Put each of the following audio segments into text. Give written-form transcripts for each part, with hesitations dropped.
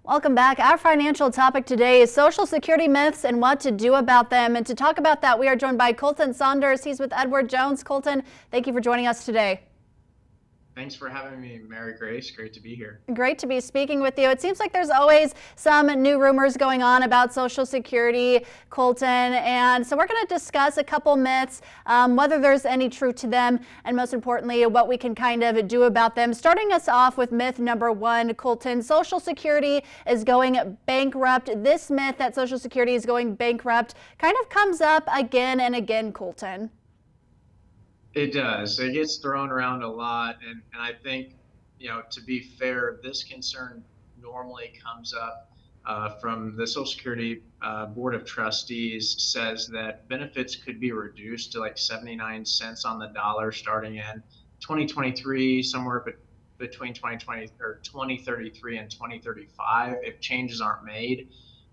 Welcome back. Our financial topic today is Social Security myths and what to do about them. And to talk about that, we are joined by Colton Saunders. He's with Edward Jones. Colton, thank you for joining us today. Thanks for having me, Mary Grace. Great to be here. Great to be speaking with you. It seems like there's always some new rumors going on about Social Security, Colton, and so we're going to discuss a couple myths, whether there's any truth to them, and most importantly, what we can kind of do about them. Starting us off with myth number one, Colton, Social Security is going bankrupt. This myth that Social Security is going bankrupt kind of comes up again and again, Colton. It does. It gets thrown around a lot. And I think, to be fair, this concern normally comes up from the Social Security Board of Trustees says that benefits could be reduced to like 79 cents on the dollar starting in 2023, somewhere between 2020 or 2033 and 2035 if changes aren't made.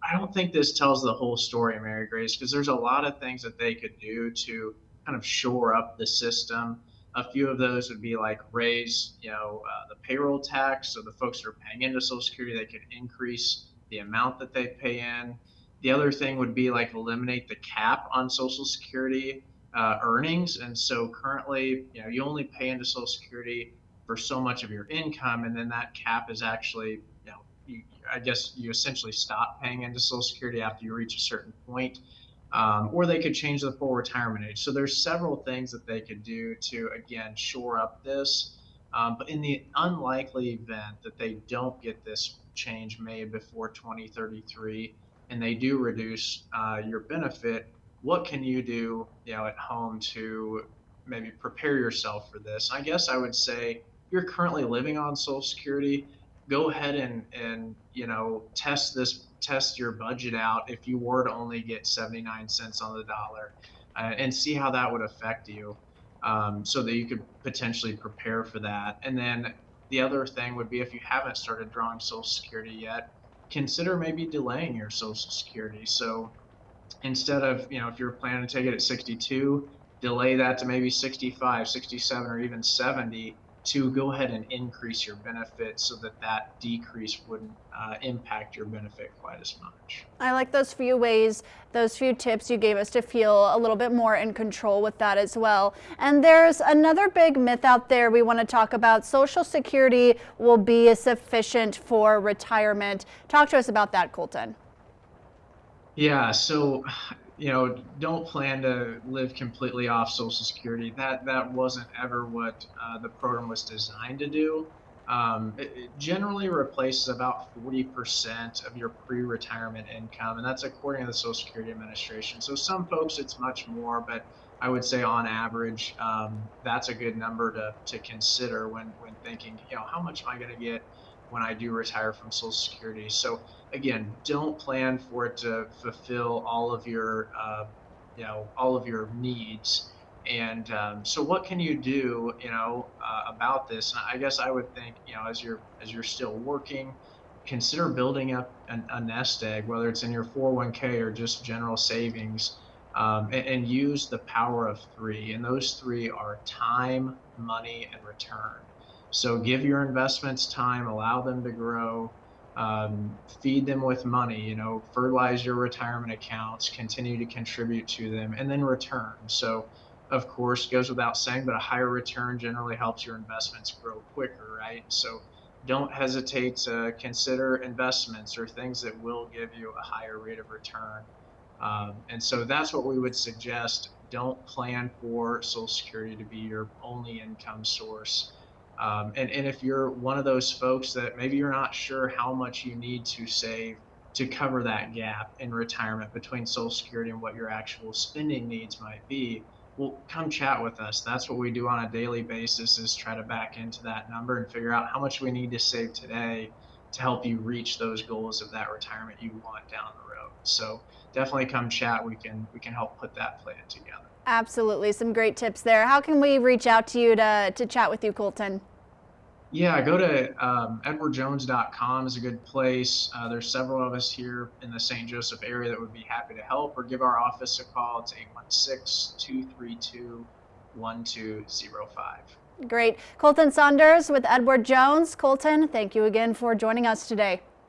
I don't think this tells the whole story, Mary Grace, because there's a lot of things that they could do to kind of shore up the system. A few of those would be like raise, the payroll tax. So the folks that are paying into Social Security, they could increase the amount that they pay in. The other thing would be like eliminate the cap on Social Security earnings. And so currently, you only pay into Social Security for so much of your income, and then that cap is actually, I guess you essentially stop paying into Social Security after you reach a certain point. Or they could change the full retirement age. So there's several things that they could do to, again, shore up this. But in the unlikely event that they don't get this change made before 2033 and they do reduce your benefit, what can you do, at home to maybe prepare yourself for this? I guess I would say you're currently living on Social Security. Go ahead and test your budget out if you were to only get 79 cents on the dollar, and see how that would affect you, so that you could potentially prepare for that. And then the other thing would be, if you haven't started drawing Social Security yet, consider maybe delaying your Social Security. So instead of, if you're planning to take it at 62, delay that to maybe 65, 67, or even 70, to go ahead and increase your benefit so that decrease wouldn't impact your benefit quite as much. I like those few ways, those few tips you gave us to feel a little bit more in control with that as well. And there's another big myth out there we want to talk about. Social Security will be sufficient for retirement. Talk to us about that, Colton. Yeah, so don't plan to live completely off Social Security. That wasn't ever what the program was designed to do. It generally replaces about 40% of your pre-retirement income, and that's according to the Social Security Administration. So some folks it's much more, but I would say on average, that's a good number to consider when thinking, how much am I going to get when I do retire from Social Security? So again, don't plan for it to fulfill all of your needs. And so what can you do, about this? And I guess I would think, as you're still working, consider building up a nest egg, whether it's in your 401k or just general savings, and use the power of three. And those three are time, money, and return. So give your investments time, allow them to grow, feed them with money, fertilize your retirement accounts, continue to contribute to them, and then return. So of course, goes without saying, but a higher return generally helps your investments grow quicker, right? So don't hesitate to consider investments or things that will give you a higher rate of return. And so that's what we would suggest. Don't plan for Social Security to be your only income source. And if you're one of those folks that maybe you're not sure how much you need to save to cover that gap in retirement between Social Security and what your actual spending needs might be, well, come chat with us. That's what we do on a daily basis, is try to back into that number and figure out how much we need to save today to help you reach those goals of that retirement you want down the road. So definitely come chat. We can help put that plan together. Absolutely. Some great tips there. How can we reach out to you to chat with you, Colton? Yeah, go to edwardjones.com is a good place. There's several of us here in the St. Joseph area that would be happy to help, or give our office a call. It's 816-232-1205. Great. Colton Saunders with Edward Jones. Colton, thank you again for joining us today.